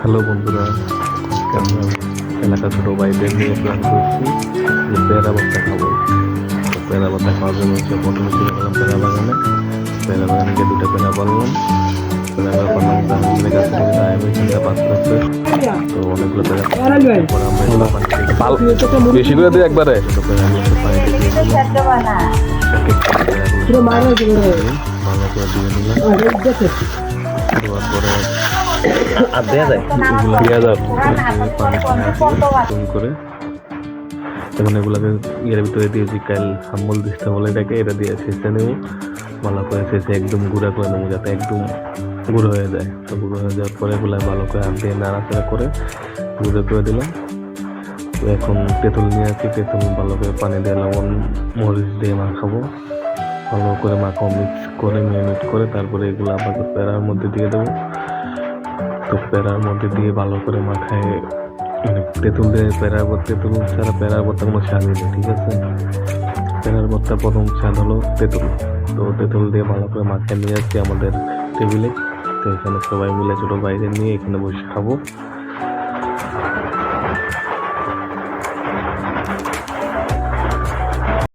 Hello বন্ধুরা, আমরা এলাকা ছোট ভাইদের নিয়ে প্ল্যান করছি যে পেয়ারা ভর্তা খাবো। তো পেয়ারা ভর্তা খাওয়ার জন্য হচ্ছে প্রথমে চলে গেলাম পেয়ারা বাগানে। পেয়ারা বাগানে গিয়ে দুটো পেয়ারা পারলাম। পেয়ারা পারলাম জাহাঙ্গীরের কাছে থেকে আমি এখানটা পাস করছে। তো অনেকগুলো পেয়ারা পরে আমরা এগুলো পানিতে বেশি করে দিই একবারে। তো পেয়ারাগুলোকে পানিতে দিয়ে দিলাম, ভালো করে দিয়ে নিলাম। দেওয়ার পরে আর দেয়া যায় করে এখন এগুলাকে এর ভিতরে দিয়েছি কাল হাম্বল দিস্তা বলে এটাকে, এটা দিয়ে শেষে নেব, ভালো করে শেষে একদম গুঁড়া করে নেবো যাতে একদম গুঁড়ো হয়ে যায়। তো গুঁড়ো হয়ে যাওয়ার পরে এগুলো ভালো করে হাত দিয়ে নাড়াচাড়া করে গুঁড়ো করে দিলাম। তো এখন তেঁতুল নিয়ে আসি, তেঁতুল ভালো করে পানি দিয়ে লবণ মরিচ দিয়ে মাখাবো, ভালো করে মাখাও, মিক্স করে মেরিনেট করে তারপরে এগুলো আবার পেড়ার মধ্যে দিয়ে দেবো। তো পেড়ার মধ্যে দিয়ে ভালো করে মাখায়, মানে তেঁতুল দিয়ে তেঁতুল ছাড়া পেড়ার ভর্তা কোনো স্বাদই নেই, ঠিক আছে। পেড়ার ভর্তা প্রথম স্বাদ হলো তেঁতুল। তো তেঁতুল দিয়ে ভালো করে মাখিয়ে নিয়ে আসছি আমাদের টেবিলে। তো এখানে সবাই মিলে ছোটো বাইরে নিয়ে এখানে বসে খাবো।